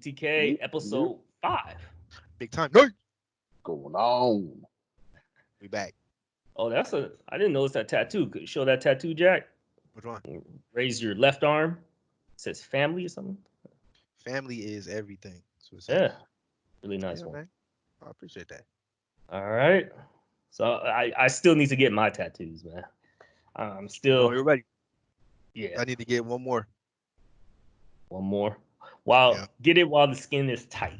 BTK episode 5. Big time. No. Going on. We back. Oh, I didn't notice that tattoo. Could you show that tattoo, Jack? Which one? Raise your left arm. It says family or something. Family is everything. That's what it Yeah. says. Really nice one. Man. I appreciate that. All right. So I still need to get my tattoos, man. I'm still. Oh, you're ready. Yeah. I need to get one more. One more. Get it while the skin is tight.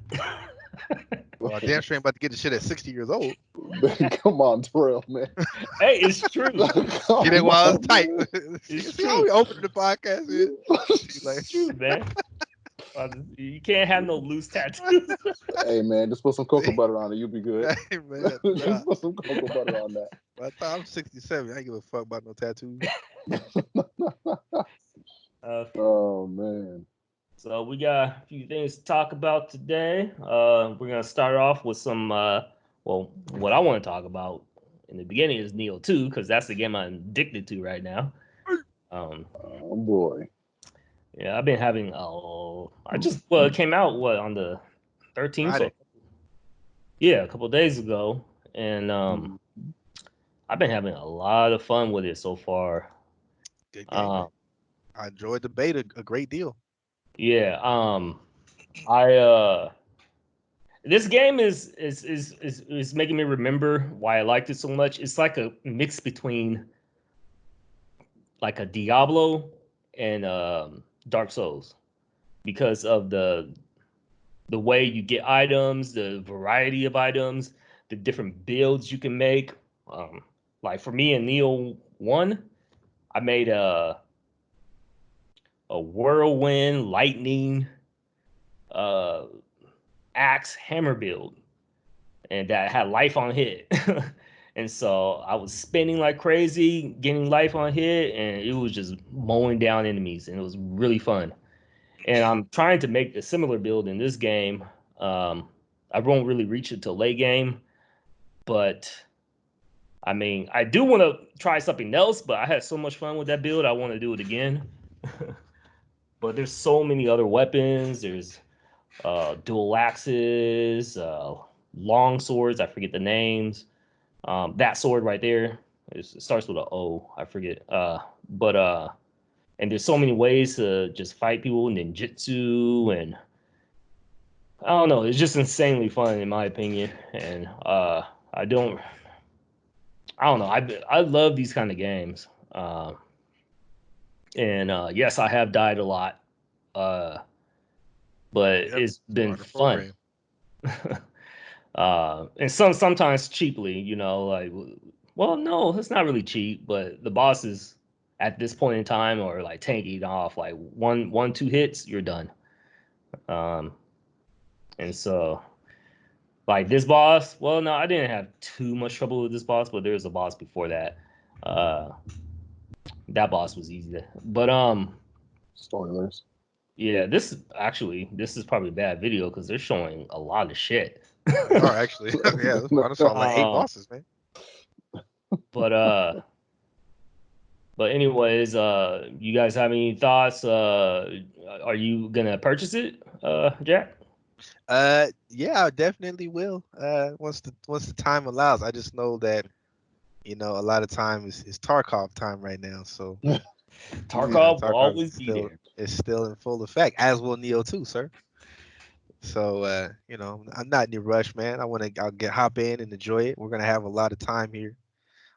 Well, damn sure ain't about to get the shit at 60 years old. Come on, Terrell, man. Hey, it's true. Get it while it's tight. It's See how true. we opened the podcast here? It's true, man. You can't have no loose tattoos. Hey, man, just put some cocoa butter on it. You'll be good. Hey, man, Just put some cocoa butter on that. by the time I'm 67, I ain't give a fuck about no tattoos. Oh, man. So we got a few things to talk about today. We're gonna start off with some. What I want to talk about in the beginning is Neo 2 because that's the game I'm addicted to right now. Oh boy. Yeah, I've been having. It came out on the 13th. So, yeah, a couple of days ago, and I've been having a lot of fun with it so far. Good game. I enjoyed the beta a great deal. Yeah, this game is making me remember why I liked it so much. It's like a mix between like a Diablo and Dark Souls because of the way you get items, the variety of items, the different builds you can make. Like for me in Neo 1, I made a whirlwind lightning axe hammer build, and that had life on hit. And so I was spinning like crazy, getting life on hit, and it was just mowing down enemies, and it was really fun. And I'm trying to make a similar build in this game. I won't really reach it till late game, but I mean, I do want to try something else, but I had so much fun with that build, I want to do it again. But there's so many other weapons. There's dual axes, long swords. I forget the names. That sword right there, it starts with an O. I forget. And there's so many ways to just fight people, ninjutsu, and I don't know. It's just insanely fun in my opinion. And I don't know. I love these kind of games. And yes, I have died a lot. But it's been fun. And sometimes cheaply, like, well, no, it's not really cheap, but the bosses at this point in time are like tanking off like one, 2 hits, you're done. And so like this boss, well, no, I didn't have too much trouble with this boss, but there was a boss before that. That boss was easy. But Spoilers. yeah, this is probably a bad video because they're showing a lot of shit. They are actually. Yeah, I saw like 8 bosses, man. But anyways, you guys have any thoughts? Are you gonna purchase it, Jack? Yeah, I definitely will. Once the time allows. I just know that, a lot of time is Tarkov time right now. So Tarkov will always be there. It's still in full effect, as will Neo 2, sir. So I'm not in a rush, man. I'll hop in and enjoy it. We're gonna have a lot of time here.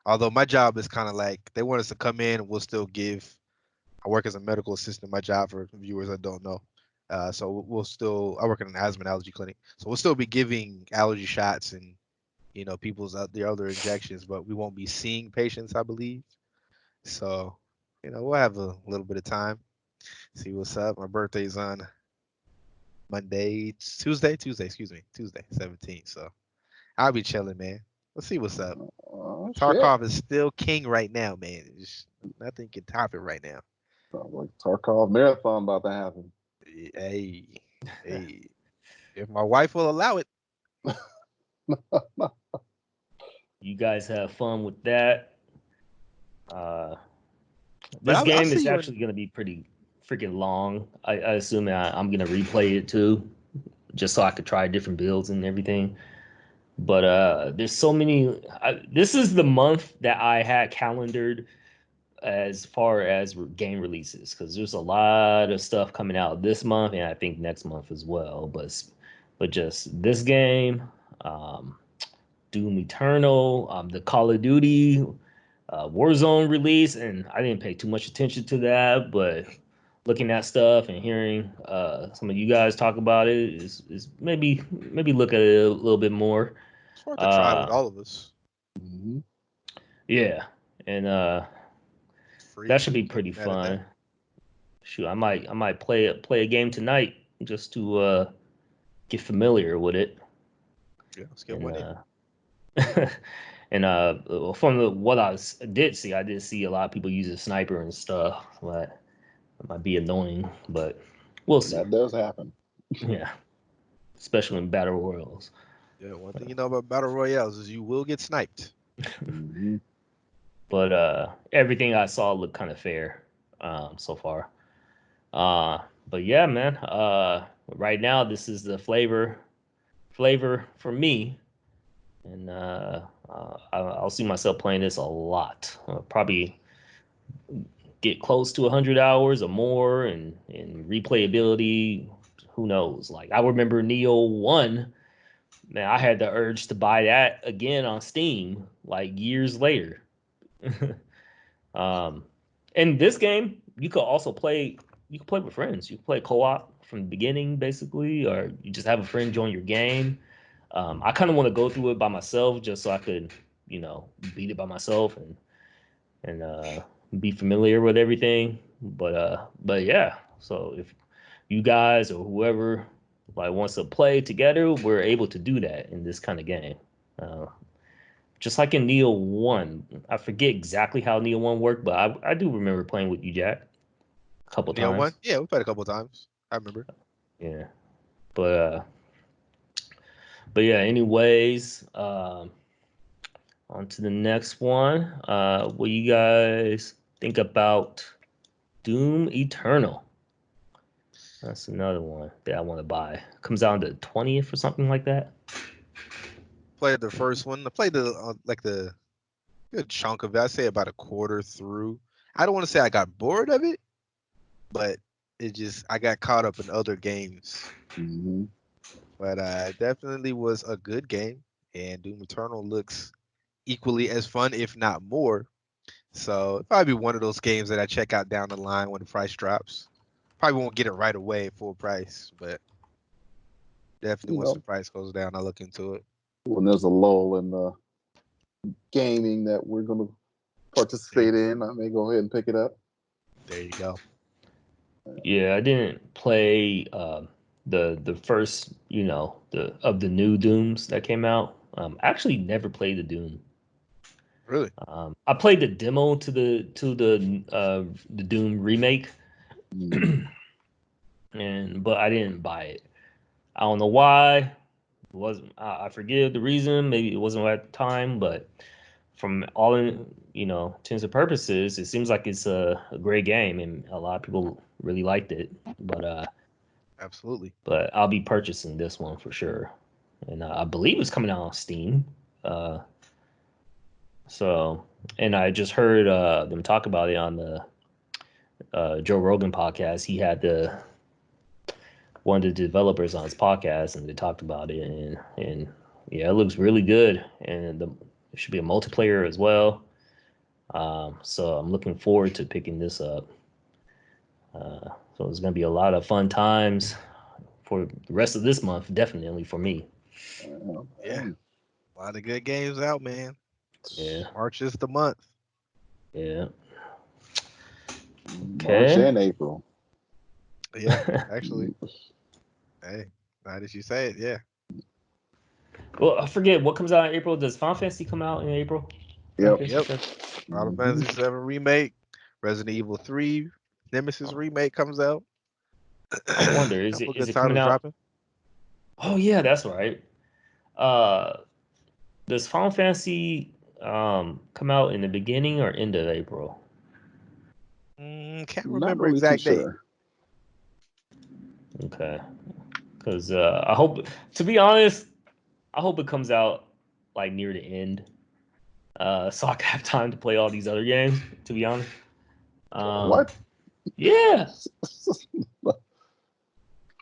Although my job is kind of like they want us to come in and we'll still give. I work as a medical assistant. My job, for viewers that don't know, so I work in an asthma and allergy clinic. So we'll still be giving allergy shots and people's their other injections, but we won't be seeing patients, I believe. So we'll have a little bit of time. See what's up. My birthday's on Tuesday, 17th. So I'll be chilling, man. Let's see what's up. Tarkov is still king right now, man. Nothing can top it right now. Sounds like Tarkov marathon about to happen. Hey, if my wife will allow it. You guys have fun with that. This game is actually going to be pretty freaking long. I assume I'm going to replay it too. just so I could try different builds and everything. But there's so many. This is the month that I had calendared as far as game releases, because there's a lot of stuff coming out this month and I think next month as well. But just this game, um, Doom Eternal, the Call of Duty Warzone release, and I didn't pay too much attention to that, but looking at stuff and hearing some of you guys talk about it is maybe look at it a little bit more. It's worth a try with all of us. Mm-hmm. Yeah, and Free. that should be pretty Mad at that. fun. Shoot, I might play a game tonight just to get familiar with it. Yeah, let's get And one in. and from what did see, I did see a lot of people use a sniper and stuff. But it might be annoying, but we'll see. That does happen. Yeah, especially in battle royals. Yeah, one thing you know about battle royales is you will get sniped. Mm-hmm. But everything I saw looked kind of fair so far. But yeah, man. Right now this is the flavor for me, and I'll see myself playing this a lot. Probably get close to 100 hours or more, and replayability. Who knows? Like I remember Neo 1. Man, I had the urge to buy that again on Steam like years later. um, and this game, you could also play. You can play with friends. You can play co-op from the beginning, basically, or you just have a friend join your game. I kind of want to go through it by myself, just so I could, beat it by myself and be familiar with everything. But yeah. So if you guys or whoever like wants to play together, we're able to do that in this kind of game. Uh, just like in Neo 1. I forget exactly how Neo 1 worked, but I do remember playing with you, Jack, a couple Neo one? times. Yeah, we played a couple of times. I remember. Yeah. But yeah, anyways, on to the next one. What you guys think about Doom Eternal? That's another one that I want to buy. Comes out on the 20th or something like that. Played the first one. I played the good chunk of it. I say about a quarter through. I don't want to say I got bored of it, but I got caught up in other games. Mm-hmm. But definitely was a good game, and Doom Eternal looks equally as fun, if not more. So it'll probably be one of those games that I check out down the line when the price drops. Probably won't get it right away full price, but definitely once the price goes down, I'll look into it. When there's a lull in the gaming that we're going to participate in, I may go ahead and pick it up. There you go. Yeah, I didn't play the first, the new Dooms that came out. Actually never played the Doom. Really? I played the demo to the Doom remake, but I didn't buy it. I don't know why. It wasn't I forget the reason? Maybe it wasn't at the time, but from all intents and purposes, it seems like it's a great game, and a lot of people really liked it. Absolutely. But I'll be purchasing this one for sure, and I believe it's coming out on Steam. So, and I just heard them talk about it on the Joe Rogan podcast. He had one of the developers on his podcast, and they talked about it, and yeah, it looks really good, and it should be a multiplayer as well. So I'm looking forward to picking this up. So it's gonna be a lot of fun times for the rest of this month, definitely for me. Yeah. A lot of good games out, man. Yeah. March is the month. Yeah. March Okay. and April. Yeah, actually. Hey, now that you say it, yeah. Well, I forget what comes out in April. Does Final Fantasy come out in April? Yep. Final Fantasy 7 remake, Resident Evil 3, Nemesis remake comes out. I wonder, is Couple it is good it coming titles out? dropping. Oh yeah, that's right. Uh, does Final Fantasy come out in the beginning or end of April? Can't Not remember really too exact date. sure. Okay, Because I hope, to be honest, I hope it comes out like near the end, so I can have time to play all these other games. To be honest, What? yeah,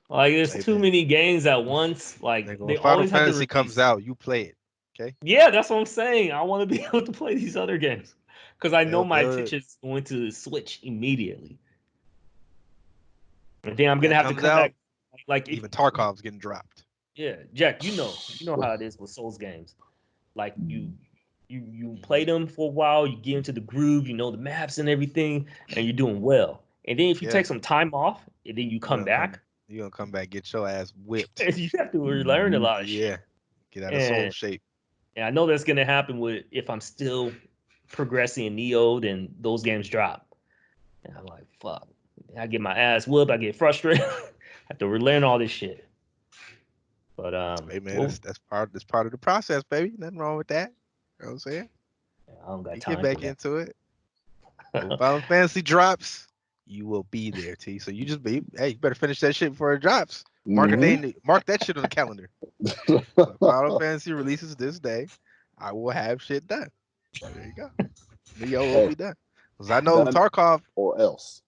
like there's Hey, too man. many games at once. Like Nigga, when they Final always have to Fantasy comes release. out, you play it. Okay? Yeah, that's what I'm saying. I want to be able to play these other games because I know Hell my good. attention is going to switch immediately, and then I'm When gonna that have to comes come out, back. Like if even Tarkov's getting dropped. yeah, Jack, you know how it is with Souls games. Like you play Hmm. them for a while, you get into the groove, you know the maps and everything, and you're doing well. And then if you Yeah, take some time off and then you you come gonna come back, you gonna come back, get your ass whipped. you have to relearn a lot of Yeah. shit. Get out of soul And shape. and I know that's gonna happen with if I'm still progressing in Neo, then those games drop. And I'm like, fuck. I get my ass whooped, I get frustrated. I have to relearn all this shit. But Hey man, well, that's part of the process, baby. Nothing wrong with that. You know what I'm saying? I don't got You get time for back that. into it. When Final Fantasy drops, you will be there, T. So you just be hey, you better finish that shit before it drops. Mm-hmm. Mark that shit on the calendar. When Final Fantasy releases this day, I will have shit done. There you go. Neo will Hey, be done. Because I know done Tarkov, or else.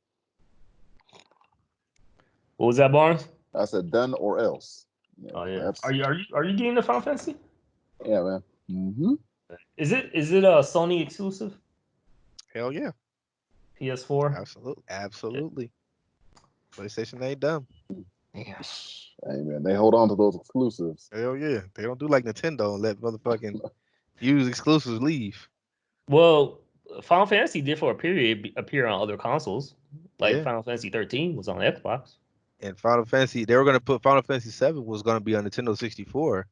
What was that, Barnes? I said done or else. Oh Yeah, yeah. that's Are you getting the Final Fantasy? yeah, man. Mm-hmm. Is it a Sony exclusive? hell yeah. PS4? Absolutely. PlayStation ain't dumb. Damn. Hey, man, they hold on to those exclusives. Hell yeah. They don't do like Nintendo and let motherfucking use exclusives leave. Well, Final Fantasy did for a period appear on other consoles. Like Yeah. Final Fantasy 13 was on Xbox. And Final Fantasy, they were gonna put Final Fantasy 7 was gonna be on Nintendo 64.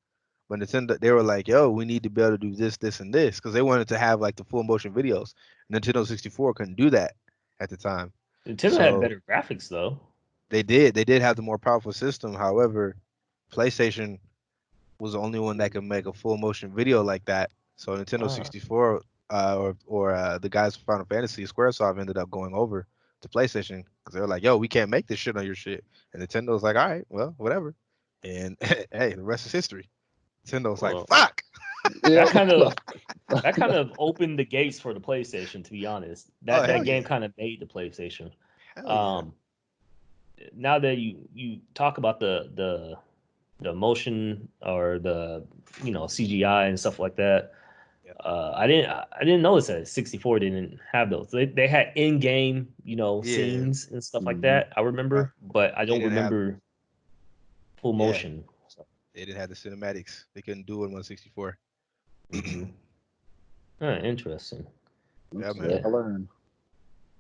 But Nintendo, they were like, yo, we need to be able to do this, this, and this. Because they wanted to have like the full motion videos. Nintendo 64 couldn't do that at the time. Nintendo had So better graphics though. they did have the more powerful system. However, PlayStation was the only one that could make a full motion video like that. So Nintendo Ah, 64, or the guys from Final Fantasy, SquareSoft ended up going over to PlayStation because they were like, "Yo, we can't make this shit on your shit." And Nintendo's like, "All right, well, whatever." And hey, the rest is history. Nintendo's like, well, "Fuck." that Yep. kind of that kind of opened the gates for the PlayStation. To be honest, Oh that hell game yeah, kind of made the PlayStation. hell yeah. Um, Now that you talk about the motion or the CGI and stuff like that. Yeah. I didn't notice that 64 didn't have those. They had in game Yeah. scenes and stuff like Mm-hmm. that. I Right. remember, but I They don't didn't have. remember full Yeah, motion. So, they didn't have the cinematics. They couldn't do it on 64. hmm Interesting. Yeah, Oops, man. yeah, Yeah, I learned.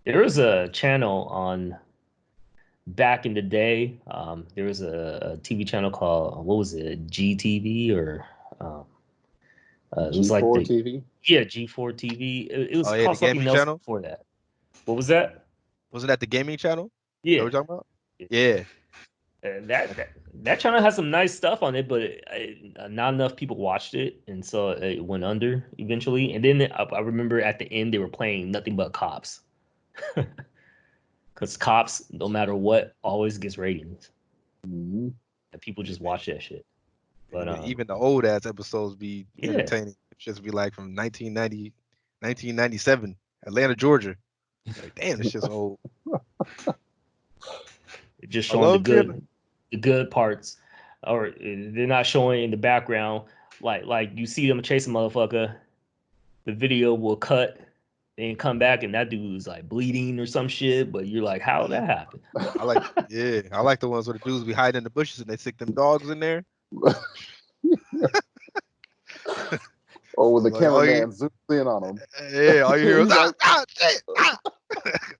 there was a channel on back in the day. There was a TV channel called what was it, GTV or um, it was like G4 the TV. yeah G4 TV. It Oh was yeah, the called something gaming else channel. before that. What was that? Wasn't that the gaming channel that we're Yeah. talking about? Yeah. That channel has some nice stuff on it, but not enough people watched it, and so it went under eventually. And then I remember at the end they were playing nothing but cops, because cops, no matter what, always gets ratings, Mm-hmm. and people Hey just man. watch that shit. But Even the old ass episodes be yeah, entertaining. It just be like from 1990, 1997, Atlanta, Georgia. Like, damn, this shit's old. it just I showing love being. the good parts, or they're not showing in the background. Like you see them chase a motherfucker, the video will cut and come back and that dude's like bleeding or some shit, but you're like, how that happened? I like the ones where the dudes be hiding in the bushes and they stick them dogs in there. Or when So the like, oh, cameraman zooms in on him. yeah, all you hear is He's like, shit, ah.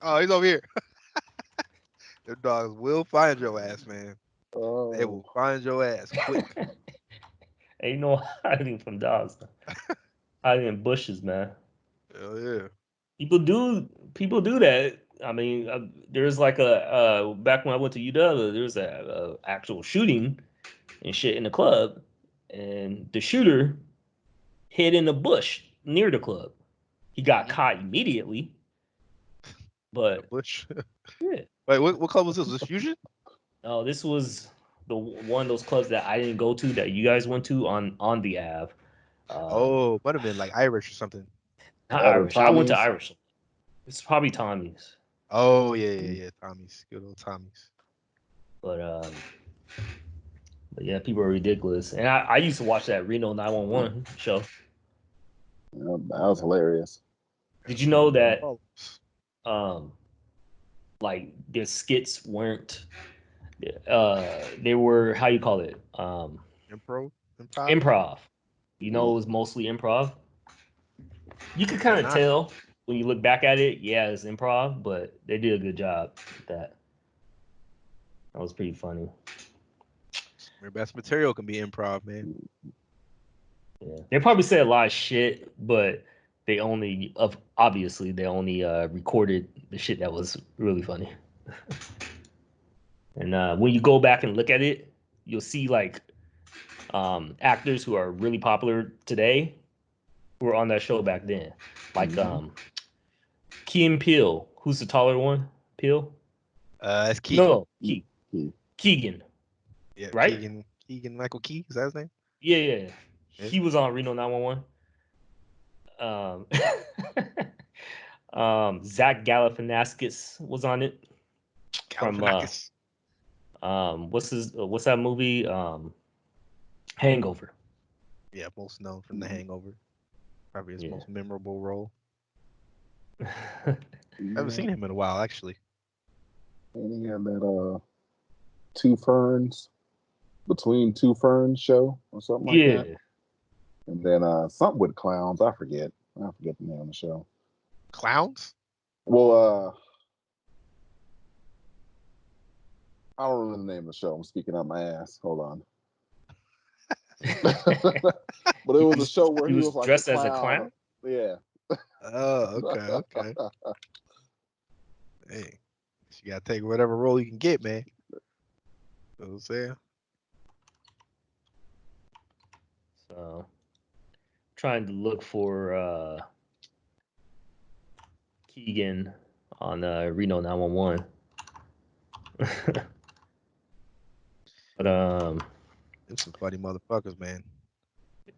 Oh, he's over here. Them dogs will find your ass, man. They oh, will find your ass quick. Ain't no hiding from dogs. Hiding in bushes, man. Hell yeah. People do that. I mean, there's like a back when I went to UW, there was a actual shooting and shit in the club, and the shooter hid in a bush near the club. He got Mhm. caught immediately, In a but bush. yeah. Wait, what club was this? Was this Fusion? No, this was the one of those clubs that I didn't go to that you guys went to on the Ave. Oh, might have been like Irish or something. Not That or Irish. I went to Tommy's. Irish. It's probably Tommy's, Oh yeah. Tommy's, good old Tommy's. but yeah, people are ridiculous. And I used to watch that Reno 911 show. Yeah, that was hilarious. Did you know that Oh, like their skits weren't they were, how you call it, improv. improv. You know, it was mostly improv. You could kind Why of not? tell when you look back at it. Yeah, it's improv, but they did a good job with that. That was pretty funny. Your best material can be improv, man. Yeah, they probably said a lot of shit, but obviously they only recorded the shit that was really funny. And when you go back and look at it, you'll see like actors who are really popular today who were on that show back then, like Key and Peele. Who's the taller one? Peele? That's Key. No, Keegan. Yeah, Right? Keegan Michael Key. Is that his name? Yeah. Yeah. He was on Reno 911. Zach Galifianakis was on it from Galifianakis. what's that movie? Hangover. Yeah, most known from The Hangover. Probably his Yeah. most memorable role. I Yeah. haven't seen him in a while, actually. And he had that Two Ferns, Between Two Ferns show or something like Yeah. that. And then something with clowns. I forget the name of the show. Clowns? Well, I don't remember the name of the show. I'm speaking out my ass. Hold on. But it was a show where he he was was like dressed a as a clown. clown. Yeah. Oh, okay. Hey, you gotta take whatever role you can get, man. You know what I'm saying? So trying to look for Keegan on Reno 911. But Them some funny motherfuckers, man.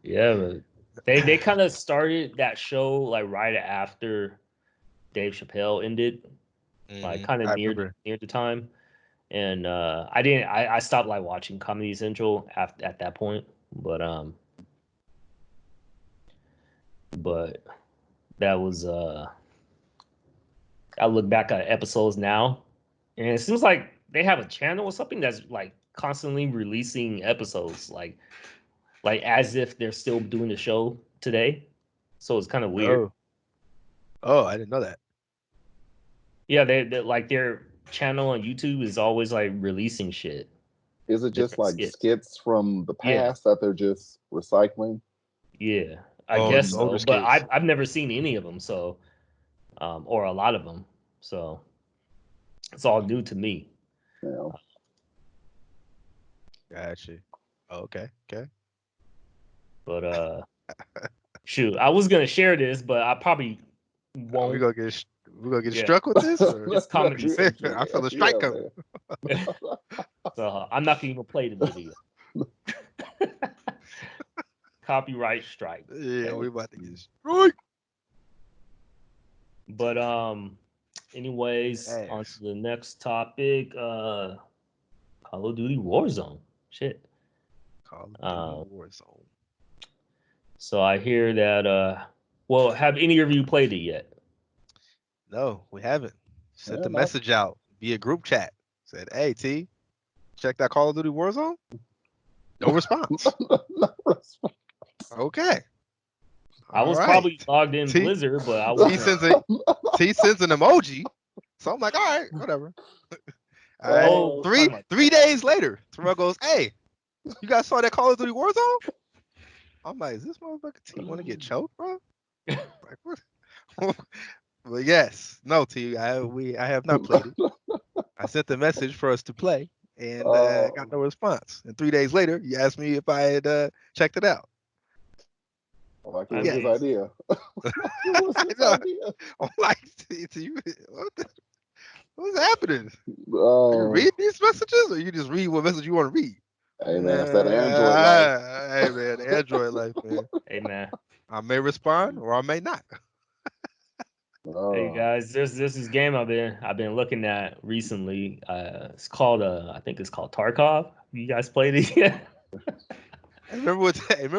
yeah, but they kind of started that show like right after Dave Chappelle ended, like kind of I near remember. the time. And I stopped like watching Comedy Central at that point, but that was I look back at episodes now, and it seems like they have a channel or something that's like constantly releasing episodes, like as if they're still doing the show today. So it's kind of weird. Oh, I didn't know that. Yeah, they like their channel on YouTube is always like releasing shit, Is it just different like skits from the Yeah, past that they're just recycling? yeah, I Oh, guess just older so. But skits. I've never seen any of them, so or a lot of them, so it's all new to me. You know. Gotcha. Oh, okay. But shoot, I was gonna share this, but I probably won't. We gonna get Yeah, struck with this? Or? it's Comedy Central, I feel a strike coming. so I'm not gonna even play the video. Copyright strike. Yeah, we about to get struck. But anyways, on to the next topic. Call of Duty Warzone. Shit. Call of Duty Warzone. So I hear that well, have any of you played it yet? No, we haven't. Sent the message out via group chat. Said, hey T, check that Call of Duty Warzone? No response. Okay. I was probably logged in Blizzard, but I was T sends an emoji. So I'm like, all right, whatever. All right. 3 days later, Terrell goes, hey, you guys saw that Call of Duty Warzone? I'm like, is this motherfucker T want to get choked, bro? Like, what? But yes, no, T, I have not played it. I sent the message for us to play and got no response. And 3 days later, you asked me if I had checked it out. Like it was his idea. I'm like, T, what's happening? Are you read these messages, or you just read what message you want to read? Hey man, that's that Android life. Hey man, the Android life, man. Hey man. I may respond or I may not. Hey Oh, guys, there's this game I've been looking at recently. It's called I think it's called Tarkov. You guys played it yet? Remember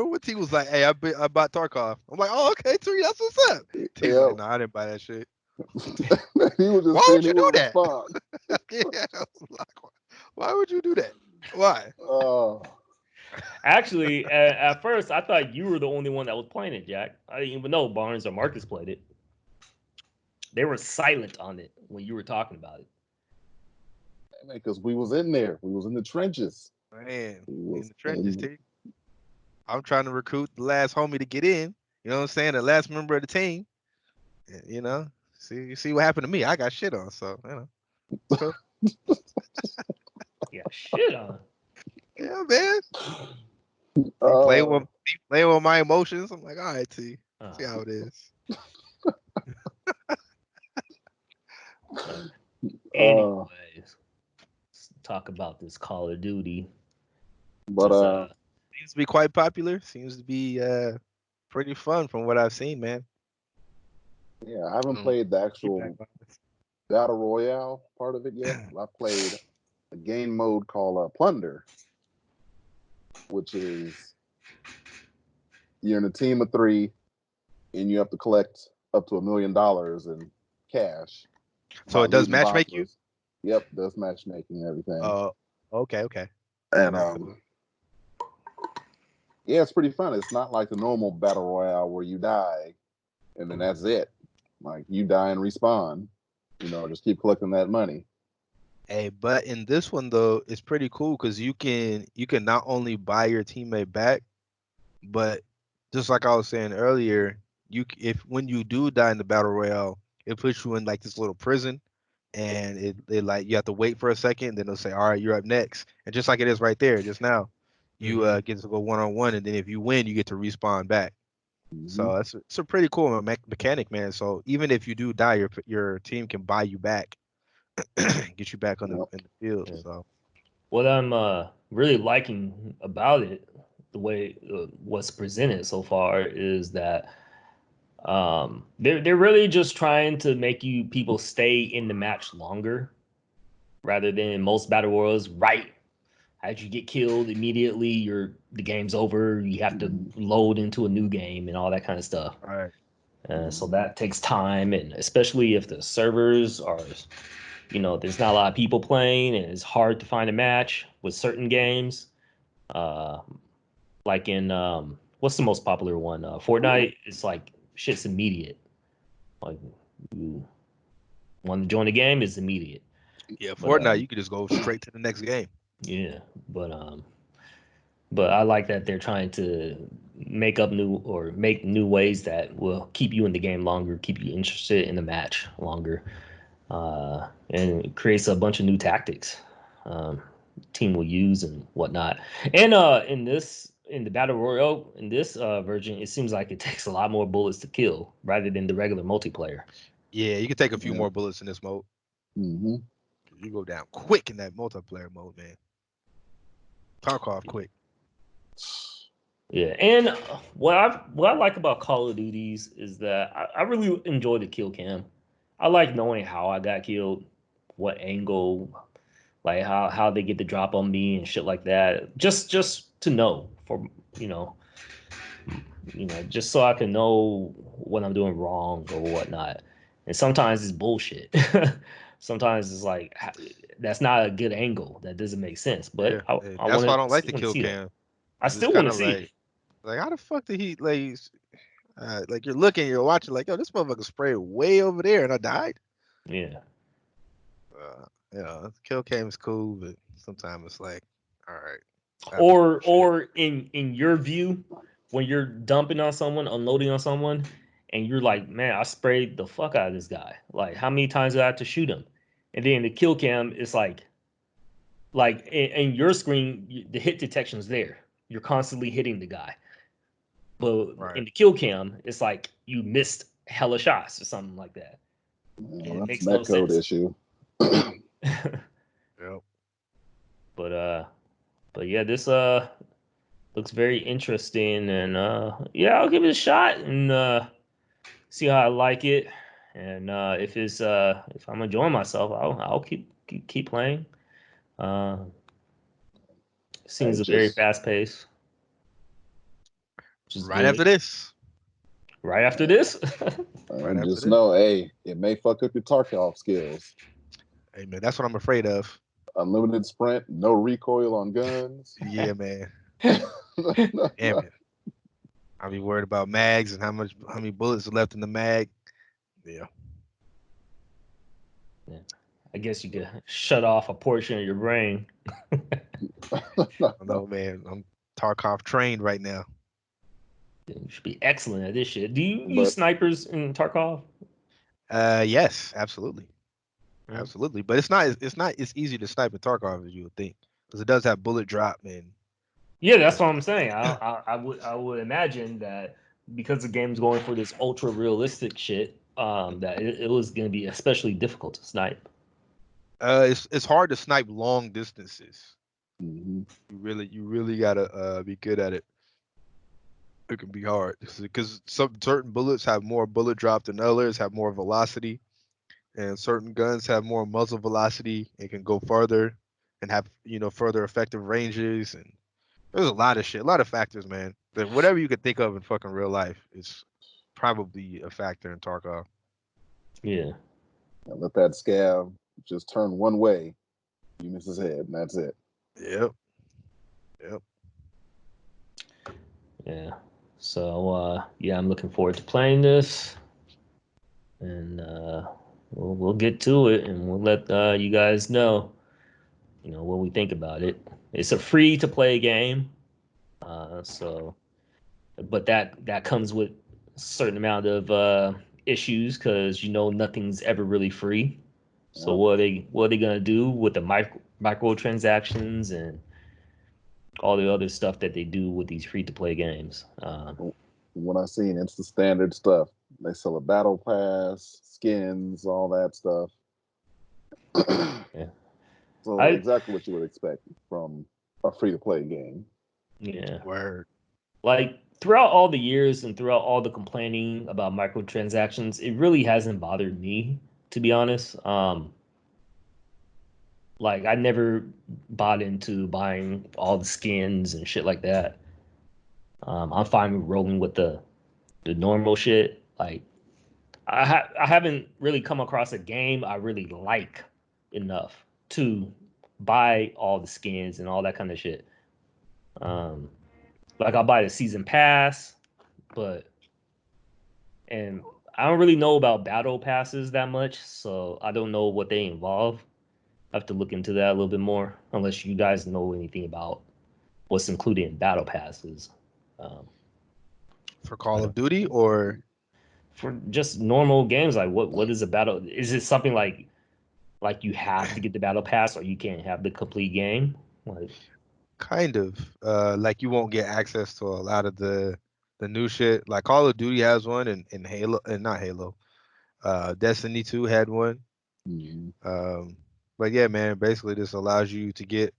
what T was like? Hey, I bought Tarkov. I'm like, oh okay, T, that's what's up. T yeah. like, no, I didn't buy that shit. He was Why just saying would he you do would that? respond. Yeah, I was like, why would you do that? Why? Oh, Actually, at first I thought you were the only one that was playing it, Jack. I didn't even know Barnes or Marcus played it. They were silent on it when you were talking about it. because we was in there. We was in the trenches. Man, We we in was the trenches, in. T. I'm trying to recruit the last homie to get in. You know what I'm saying? The last member of the team. You know, you see what happened to me. I got shit on, so you know. Cool. Yeah, shit on. Yeah, man. Uh, He playing with my emotions. I'm like, all right, T. See how it is. Anyways, let's talk about this Call of Duty. but Just, Seems to be quite popular. Seems to be pretty fun from what I've seen, man. yeah, I haven't Mm, played the feedback actual on this. battle royale part of it yet. I played a game mode called Plunder, which is you're in a team of 3, and you have to collect up to $1 million in cash So by it does looting matchmake you? monsters. Yep, does matchmaking and everything. Okay. And Very cool. yeah, it's pretty fun. It's not like the normal battle royale where you die and then that's it. Like you die and respawn. Just keep collecting that money. Hey, but in this one though, it's pretty cool because you can not only buy your teammate back, but just like I was saying earlier, if when you do die in the battle royale, it puts you in like this little prison, and it like you have to wait for a second, then they'll say, all right, you're up next, and just like it is right there, just now, you get to go 1-on-1, and then if you win, you get to respawn back. Mm-hmm. So it's a pretty cool mechanic, man. So even if you do die, your team can buy you back, get you back on Yep. in the field. Yeah. So what I'm really liking about it, the way what's presented so far, is that they're really just trying to make you people stay in the match longer, rather than most battle royals. Right as you get killed, immediately the game's over. You have to load into a new game and all that kind of stuff. all right, So that takes time, and especially if the servers are, there's not a lot of people playing, and it's hard to find a match with certain games. Uh, like in what's the most popular one? Fortnite. It's like shit's immediate. Like you want to join the game, it's immediate. yeah, But Fortnite, you could just go straight to the next game. yeah, but I like that they're trying to make new ways that will keep you in the game longer, keep you interested in the match longer, and it creates a bunch of new tactics team will use and whatnot. And in the battle royale in this version, it seems like it takes a lot more bullets to kill rather than the regular multiplayer. Yeah, you can take a few Yeah. more bullets in this mode. Mm-hmm. You go down quick in that multiplayer mode, man. Talk off quick. Yeah, and what I like about Call of Duties is that I really enjoy the kill cam. I like knowing how I got killed, what angle, like how they get the drop on me and shit like that. Just to know for you know just so I can know what I'm doing wrong or whatnot. And sometimes it's bullshit. Sometimes it's like that's not a good angle. That doesn't make sense. Yeah, But I, yeah. I That's want why I to don't like the want to kill see that. cam. I Cause it's still want kind to of see it. like how the fuck did he like you're looking, you're watching, like yo, this motherfucker sprayed way over there, and I died. Yeah. Kill cam is cool, but sometimes it's like, all right, that's Or bullshit. in your view, when you're dumping on someone, unloading on someone, and you're like, man, I sprayed the fuck out of this guy. Like, how many times did I have to shoot him? And then the kill cam is like in your screen, the hit detection's there. You're constantly hitting the guy. But Right. in the kill cam, it's like you missed hella shots or something like that. And Well, it that's makes a no netcode sense. issue. Yep. but But yeah, this looks very interesting, and yeah, I'll give it a shot and see how I like it. And if I'm enjoying myself, I'll keep playing. Uh, Hey, seems a very just fast pace, which is Right good. after this. Right after this, Right after just this. know, hey, it may fuck up your Tarkov skills. Hey man, that's what I'm afraid of. Unlimited sprint, no recoil on guns. Yeah, man. No. Damn it. I'll be worried about mags and how many bullets are left in the mag. Yeah. yeah. I guess you could shut off a portion of your brain. I know, man. I'm Tarkov trained right now. You should be excellent at this shit. Do you use But snipers in Tarkov? Yes, absolutely. Yeah. Absolutely. But it's easy to snipe in Tarkov as you would think. Because it does have bullet drop and Yeah, that's what I'm saying. I would imagine that because the game's going for this ultra realistic shit, that it was going to be especially difficult to snipe. it's hard to snipe long distances. mhm. You really gotta be good at it. It can be hard because some certain bullets have more bullet drop than others, have more velocity, and certain guns have more muzzle velocity and can go farther and have further effective ranges. And there's a lot of shit, a lot of factors, man. That whatever you could think of in fucking real life is probably a factor in Tarkov. Yeah, And let that scab just turn one way. You miss his head, and that's it. Yep. Yep. yeah. So yeah, I'm looking forward to playing this, and we'll get to it, and we'll let you guys know, what we think about it. It's a free to play game, so but that comes with a certain amount of issues because nothing's ever really free. So Yep. what are they gonna do with the microtransactions and all the other stuff that they do with these free to play games? When I seen it's the standard stuff. They sell a battle pass, skins, all that stuff. Yeah, So I exactly what you would expect from a free to play game. yeah, Word. like throughout all the years and throughout all the complaining about microtransactions, it really hasn't bothered me, to be honest. Like I never bought into buying all the skins and shit like that. I'm fine with rolling with the normal shit. Like I haven't really come across a game I really like enough to buy all the skins and all that kind of shit. Um, like I'll buy the season pass, but and I don't really know about battle passes that much, so I don't know what they involve. I have to look into that a little bit more, unless you guys know anything about what's included in battle passes. Um, For Call but of Duty or for just normal games, like what is a battle? Is it something like you have to get the battle pass or you can't have the complete game? Like kind of like you won't get access to a lot of the new shit. Like Call of Duty has one and Halo and not Halo. Destiny 2 had one. Mhm. Um, but yeah, man, basically this allows you to get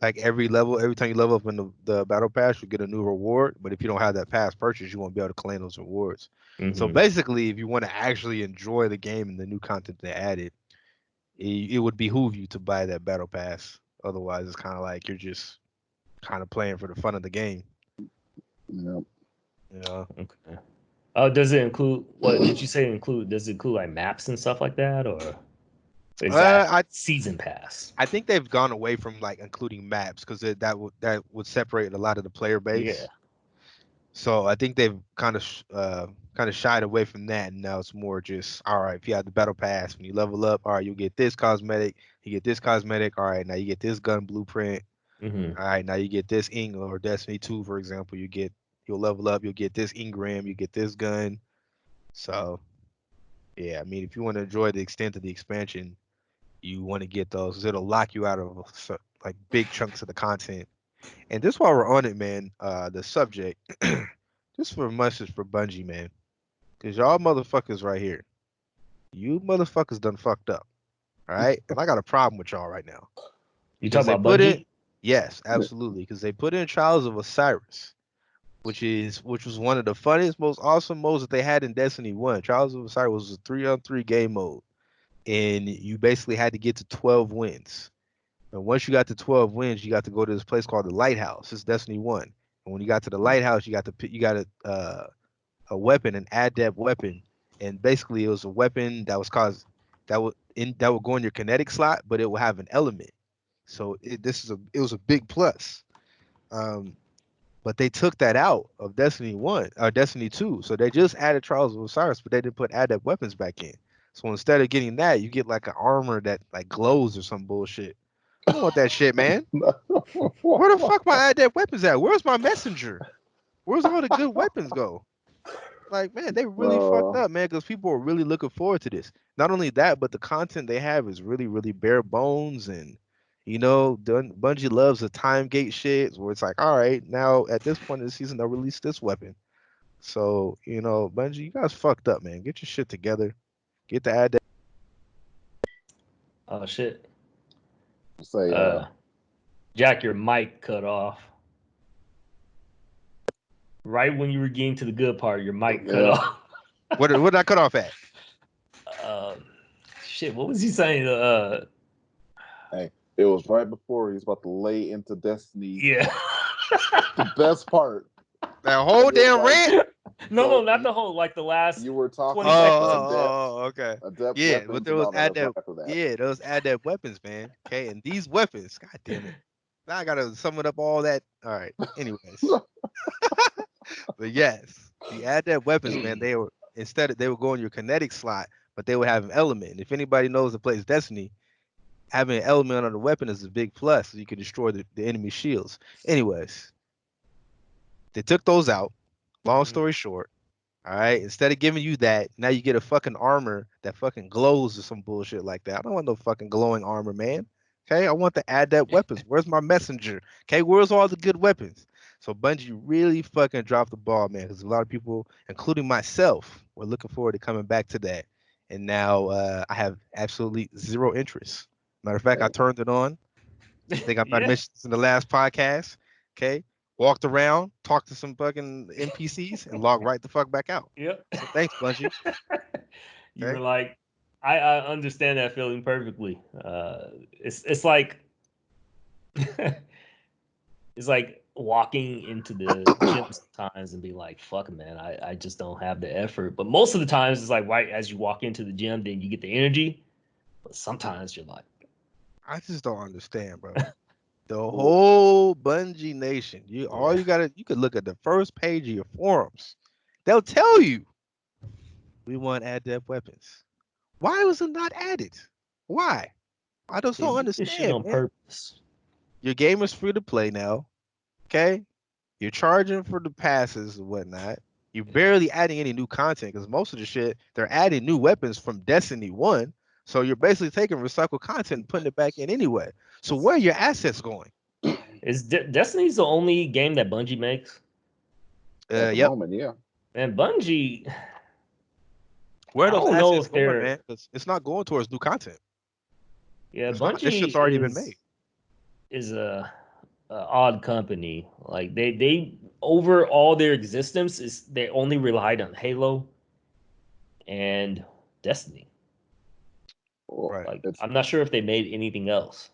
like every time you level up in the battle pass, you get a new reward. But if you don't have that pass purchase, you won't be able to claim those rewards. So hmm basically, if you want to actually enjoy the game and the new content they added, it would behoove you to buy that battle pass. Otherwise, it's kind of like you're just kind of playing for the fun of the game. Yep. You know, okay. Oh, does it include what did you say include? Does it include like maps and stuff like that, or is that I season pass? I think they've gone away from like including maps because that would separate a lot of the player Yeah. base. So I think they've kind of shied away from that, and now it's more just all right. If you have the battle pass, when you level up, all right, you get this cosmetic, you get this cosmetic. All right, now you get this gun blueprint. hmm All right, now you get this ing or Destiny 2, for example. You'll level up, you'll get this engram, you get this gun. So yeah, I mean, if you want to enjoy the extent of the expansion, you want to get those. 'Cause it'll lock you out of like big chunks of the content. And just while we're on it, man, the subject, just for message for Bungie, man, because y'all motherfuckers right here, you motherfuckers done fucked up, all right? And I got a problem with y'all right now You because talk they about put it, Bungie? Yes, absolutely, because they put in Trials of Osiris, which was one of the funniest, most awesome modes that they had in Destiny 1. Trials of Osiris was a 3-on-3 game mode, and you basically had to get to 12 wins. And once you got to 12 wins, you got to go to this place called the Lighthouse. It's Destiny 1. And when you got to the Lighthouse, you got a weapon, an adept weapon, and basically it was a weapon that was caused that would go in your kinetic slot, but it will have an element. So it was a big plus. Um, but they took that out of Destiny 1 or Destiny 2. So they just added Trials of Osiris, but they didn't put adept weapons back in. So instead of getting that, you get like an armor that like glows or some bullshit. I don't want that shit, man. Where the fuck my adept weapons at? Where's my messenger? Where's all the good weapons go? Like, man, they really fucked up, man, because people are really looking forward to this. Not only that, but the content they have is really, really bare bones. And, Bungie loves the time gate shit where it's like, all right, now at this point in the season, they'll release this weapon. So, Bungie, you guys fucked up, man. Get your shit together. Get the ad. Oh, shit. Say, Jack, your mic cut off. Right when you were getting to the good part, your mic cut off. What did I cut off at? Shit, what was he saying? Hey, it was right before he was about to lay into Destiny. Yeah. The best part. That whole damn rant? No, not the whole. Like the last. You were talking. 20 seconds. Okay. Adept Yeah, weapons but there was adept. that. Yeah, those adept weapons, man. Okay, and these weapons, god damn it. Now I gotta sum it up all that. All right. Anyways. But yes, the adept weapons, man, they would go in your kinetic slot, but they would have an element. And if anybody knows that plays Destiny, having an element on the weapon is a big plus. So you can destroy the enemy shields. Anyways, they took those out. Long story short, all right. Instead of giving you that, now you get a fucking armor that fucking glows or some bullshit like that. I don't want no fucking glowing armor, man. Okay, I want to add that weapons. Where's my messenger? Okay, where's all the good weapons? So Bungie really fucking dropped the ball, man, because a lot of people, including myself, were looking forward to coming back to that. And now I have absolutely zero interest. Matter of fact, I turned it on. I think I might have mentioned this in the last podcast. Okay. Walked around, talked to some fucking NPCs, and logged right the fuck back out. Yep. So thanks, Bungie. You were like, I understand that feeling perfectly. It's like it's like walking into the gym sometimes and be like, fuck man, I just don't have the effort. But most of the times it's like right as you walk into the gym, then you get the energy. But sometimes you're like, I just don't understand, bro. The whole Bungie Nation. You could look at the first page of your forums. They'll tell you we want adept weapons. Why was it not added? Why? I just don't understand. This shit on purpose. Your game is free to play now. Okay? You're charging for the passes and whatnot. You're barely adding any new content because most of the shit, they're adding new weapons from Destiny 1. So you're basically taking recycled content and putting it back in anyway. So where are your assets going? Is Destiny's the only game that Bungie makes? At the moment, yeah. And Bungie, where are those assets going, man? Because it's not going towards new content. Yeah, Bungie this shit's already been made. Is a odd company. Like they over all their existence is they only relied on Halo and Destiny. Right. Like, I'm not sure if they made anything else.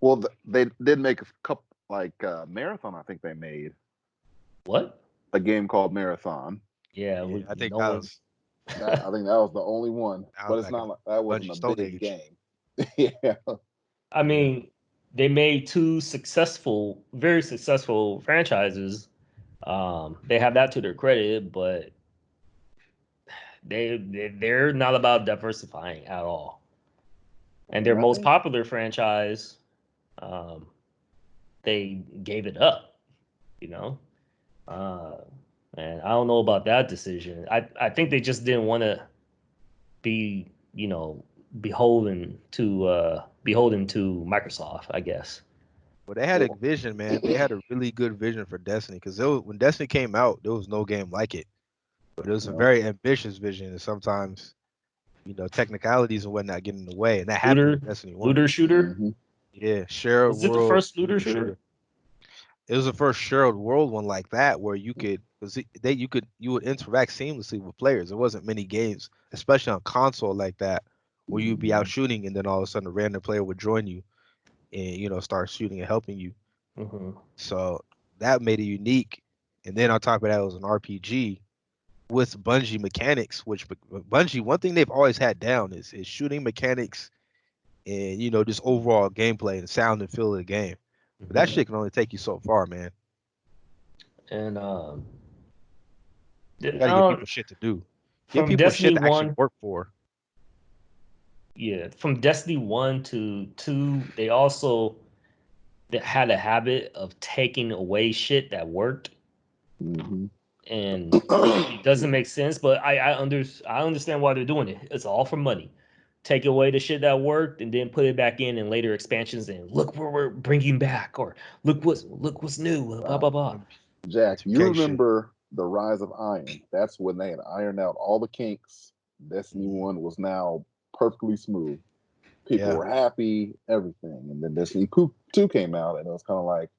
Well, they did make a couple, like Marathon. I think they made what? A game called Marathon. Yeah, I think I think that was the only one, but it's not like that wasn't a big game. Yeah. I mean, they made two very successful franchises. They have that to their credit, but they're not about diversifying at all. And their most popular franchise, they gave it up, and I don't know about that decision. I think they just didn't want to be, beholden to Microsoft, I guess. Well, they had a vision, man. They had a really good vision for Destiny because when Destiny came out, there was no game like it. But it was a very ambitious vision, and sometimes, technicalities and whatnot get in the way, and that happened with Destiny 1. Looter shooter. Mm-hmm. Yeah, shared Was it the world first looter shooter? It was the first shared world one like that where you could, cause you would interact seamlessly with players. There wasn't many games, especially on console like that, where you'd be out shooting and then all of a sudden a random player would join you and start shooting and helping you. Hmm. So that made it unique. And then on top of that, it was an RPG with Bungie mechanics, which Bungie, one thing they've always had down is shooting mechanics and just overall gameplay and sound and feel of the game. But that Hmm. shit can only take you so far, man. And You I got to give don't, people shit to do. Give from people Destiny shit to actually One, work for. yeah, from Destiny 1 to 2, they also had a habit of taking away shit that worked, Mm-hmm. and it doesn't make sense. But I understand why they're doing it. It's all for money. Take away the shit that worked, and then put it back in later expansions. And look what we're bringing back, or look what's new. Blah blah blah. Jack, you B2K shit. remember the Rise of Iron? That's when they had ironed out all the kinks. Destiny 1 was now perfectly smooth. People Yeah. were happy, everything. And then Destiny 2 came out, and it was kind of like,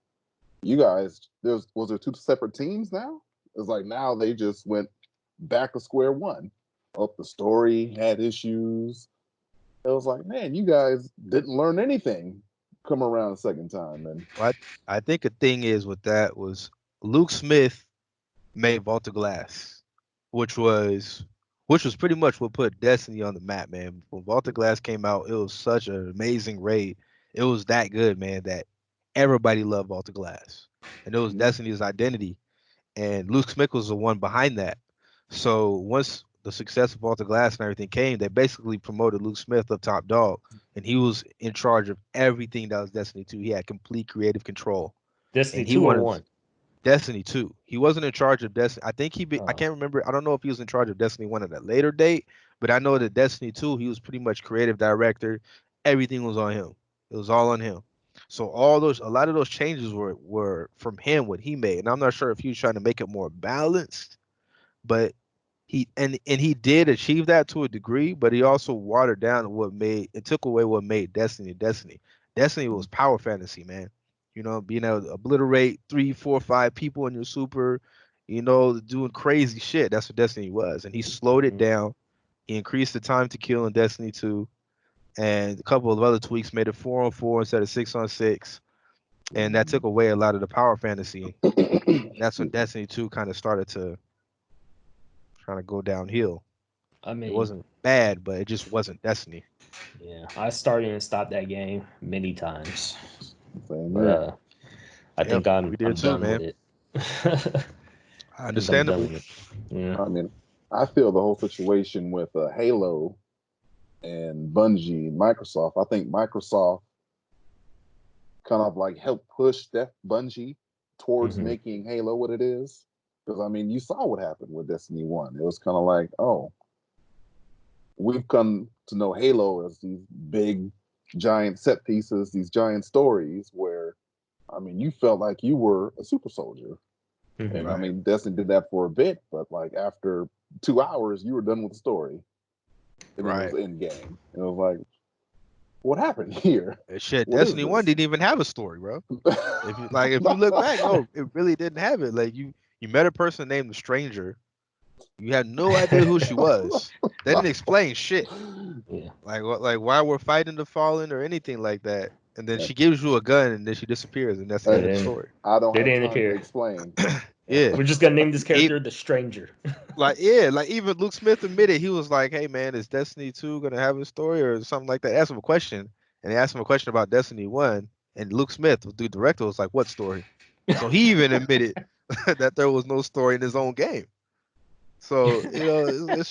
you guys, was there two separate teams now? It's like now they just went back to square one. Oh, the story had issues. It was like, man, you guys didn't learn anything. Come around a second time, and What I think a thing is with that was Luke Smith made Volta Glass, which was pretty much what put Destiny on the map, man. When Volta Glass came out, it was such an amazing raid. It was that good, man, that everybody loved Volta Glass. And it was Destiny's identity. And Luke Smith was the one behind that. So once the success of Walter Glass and everything came, they basically promoted Luke Smith up top dog, and he was in charge of everything that was Destiny 2. He had complete creative control, Destiny and he 2 or wanted 1? Destiny 2. He wasn't in charge of Destiny. I think I Oh, can't remember. I don't know if he was in charge of Destiny 1 at a later date, but I know that Destiny 2, he was pretty much creative director. Everything was on him. It was all on him. So a lot of those changes were from him, what he made. And I'm not sure if he was trying to make it more balanced, but he did achieve that to a degree, but he also watered down it took away what made Destiny Destiny. Destiny was power fantasy, man. Being able to obliterate 3, 4, 5 people in your super, doing crazy shit. That's what Destiny was. And he slowed it mhm. down. He increased the time to kill in Destiny 2, and a couple of other tweaks made it 4-on-4 instead of 6-on-6. And that took away a lot of the power fantasy. That's when Destiny 2 kind of started to trying to go downhill. I It mean, wasn't bad, but it just wasn't Destiny. yeah, I started and stopped that game many times, same but here. I Yeah, think we I'm did too, done with man. it. I think I'm done Understandably. with it. Yeah. I mean, I feel the whole situation with Halo and Bungie and Microsoft. I think Microsoft kind of like helped push that Bungie towards Hmm. making Halo what it is. Because I mean, you saw what happened with Destiny 1. It was kind of like, oh, we've come to know Halo as these big, giant set pieces, these giant stories where, I mean, you felt like you were a super soldier. And Hmm. I Right. mean, Destiny did that for a bit, but like after 2 hours, you were done with the story. And then it was Right. end game. And it was like, what happened here? Shit, What is Destiny 1 this? didn't even have a story, bro. If you look back, no, it really didn't have it. Like you met a person named the Stranger. You had no idea who she was. They didn't explain shit. Yeah. Like why we're fighting the Fallen or anything like that. And then she gives you a gun and then she disappears and that's the They end of the didn't. story. I don't They have didn't time to appear. explain. Yeah. Yeah. We're just gonna name this E- character the Stranger. like even Luke Smith admitted he was like, "Hey man, is Destiny 2 gonna have a story or something like that?" Asked him a question, and they asked him a question about Destiny 1, and Luke Smith, the director, was like, "What story?" So he even admitted that there was no story in his own game. So it's What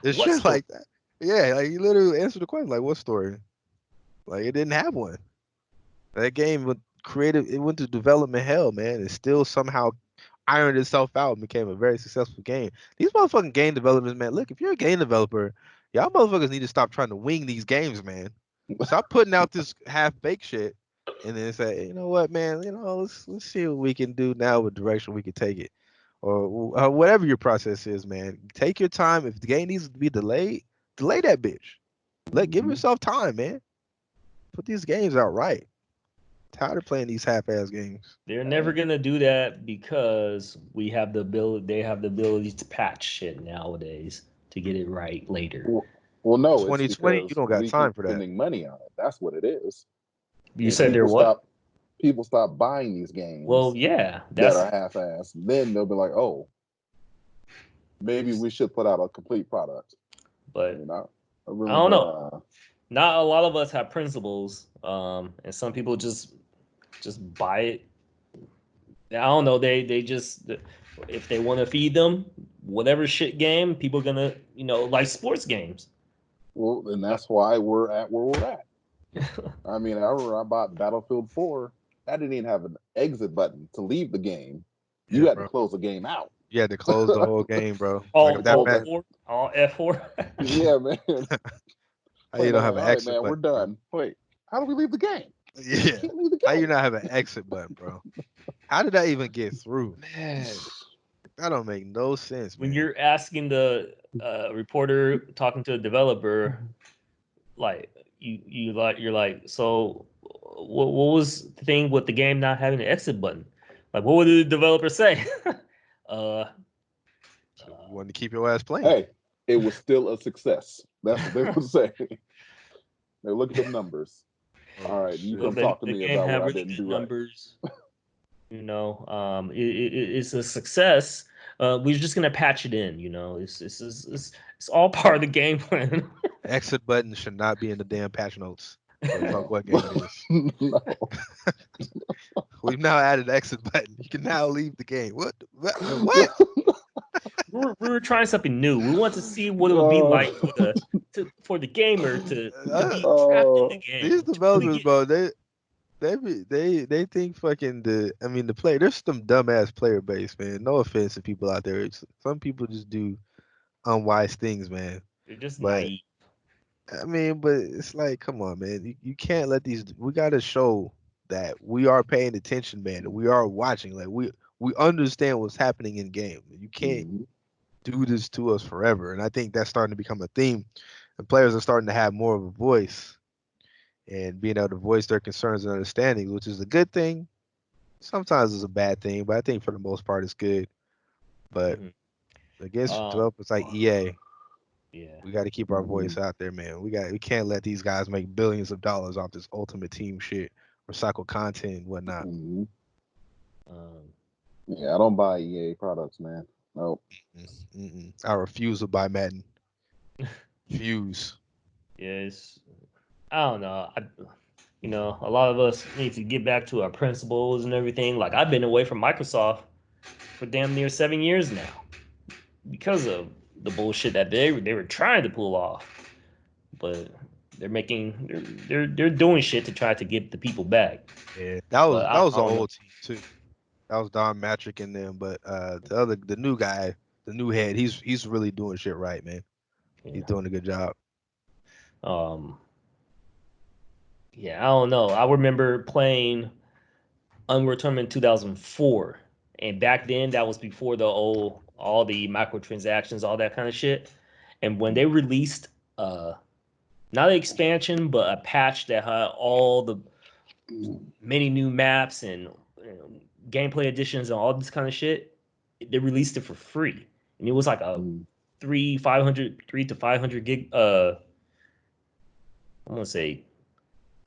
shit story? like that. Yeah, like he literally answered the question like, "What story?" Like it didn't have one. That game went creative. It went to development hell, man. It still somehow ironed itself out and became a very successful game. These motherfucking game developers, man. Look, if you're a game developer, y'all motherfuckers need to stop trying to wing these games, man. Stop putting out this half baked shit, and then say, "Hey, you know what, man? Let's see what we can do now. What direction we can take it, or whatever your process is, man. Take your time. If the game needs to be delayed, delay that bitch. Give Mhm. yourself time, man. Put these games out right. Tired of playing these half-ass games. They're never gonna do that because we have the ability. They have the ability to patch shit nowadays to get it right later. Well, no, it's 2020, you because don't got we time keep for that. spending money on it. That's what it is. You And said they're what? people stop buying these games Well, yeah, that that's are half-assed. Then they'll be like, oh, maybe we should put out a complete product. but You know, I I remember don't know. Not a lot of us have principles, and some people just buy it. I don't know. They just if they want to feed them whatever shit game, people gonna like sports games. well, and that's why we're at where we're at. I mean, I remember I bought Battlefield 4. I didn't even have an exit button to leave the game. You Yeah, had bro. to close the game out. You had to close the whole game, bro. Like all if that all bad, four, all F4. Yeah, man. how you Like, don't I'm have like, an all right, exit man, we're button, bro? done. Wait, how do we leave the game? Yeah. Can't leave the How you game. not have an exit button, bro? How did that even get through? Man. That don't make no sense, When man. you're asking the reporter talking to a developer, like you're like, so what was the thing with the game not having an exit button? Like, what would the developer say? uh, So you wanted to keep your ass playing. Hey, it was still a success. That's what they would say. They look at the numbers. Oh, All right, you shit. come the, talk to the me game about what had I really didn't good do right. numbers. It's a success. We're just gonna patch it in. It's all part of the game plan. Exit button should not be in the damn patch notes. No matter No. what game it is. No. We've now added exit button. You can now leave the game. What? What? We were trying something new. We want to see what it would be like for the gamer to be trapped in the game. These To really developers, bro, they think fucking the play. There's some dumbass player base, man. No offense to people out there. Some people just do unwise things, man. they're just But naive. but it's like, come on, man. You can't let these. We gotta show that we are paying attention, man. And we are watching. Like we understand what's happening in game. You can't Mhm. do this to us forever. And I think that's starting to become a theme. And players are starting to have more of a voice and being able to voice their concerns and understandings, which is a good thing. Sometimes it's a bad thing, but I think for the most part it's good. But Mhm. against Um, developers like EA, yeah. we got to keep our voice Mhm. out there, man. We can't let these guys make billions of dollars off this Ultimate Team shit, recycle content and whatnot. Mhm. Um, Yeah, I don't buy EA products, man. No. Mm-mm. I refuse to buy Madden. Refuse. yeah, I don't know. A lot of us need to get back to our principles and everything. Like I've been away from Microsoft for damn near 7 years now because of the bullshit that they were trying to pull off. But they're doing shit to try to get the people back. Yeah, that was But that was I the don't know. old team too. That was Don Matrick in them, but the new guy, the new head, he's really doing shit right, man. He's Yeah. doing a good job. Um. Yeah. I don't know. I remember playing Unreal Tournament 2004, and back then that was before all the microtransactions, all that kind of shit. And when they released not an expansion, but a patch that had all the many new maps and gameplay additions and all this kind of shit, they released it for free, and it was like a Mhm. 3 to 500 gig. I'm gonna say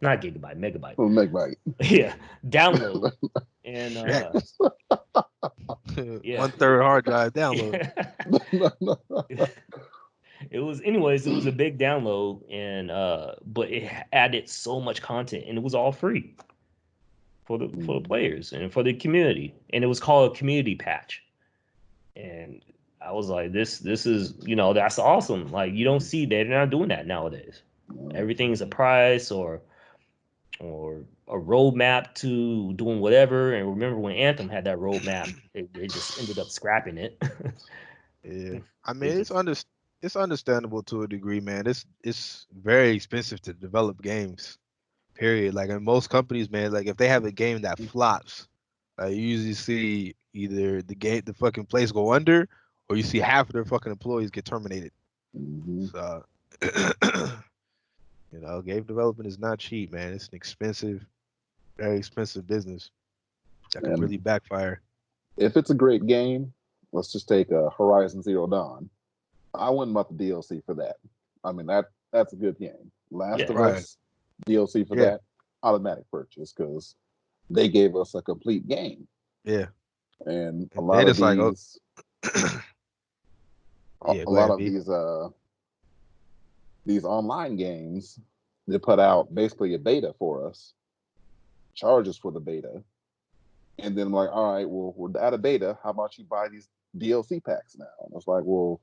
not gigabyte, megabyte. Well, make right. Yeah, download and Shit. yeah. 1/3 hard drive download. It was a big download and but it added so much content and it was all free for the Mhm. players and for the community. And it was called a community patch. And I was like, this is, that's awesome. Like you don't see that they're not doing that nowadays. No. Everything's a price or a roadmap to doing whatever. And remember when Anthem had that roadmap, they just ended up scrapping it. Yeah, I They mean just it's understandable to a degree, man. It's very expensive to develop games. Period. Like in most companies, man, like if they have a game that flops, you usually see either the fucking place go under, or you see half of their fucking employees get terminated. Mhm. So, Game development is not cheap, man. It's an expensive, very expensive business that could And really backfire. if it's a great game, let's just take Horizon Zero Dawn. I wouldn't bought the DLC for that. I mean that's a good game. Last Yeah. of Right. Us DLC for Yeah. that automatic purchase because they gave us a complete game. Yeah. And a And lot then of it's like, oh, these, yeah, a go lot ahead, of B. these online games, they put out basically a beta for us, charges for the beta, and then like, all right, well, we're out of beta. How about you buy these DLC packs now? And it's like, well,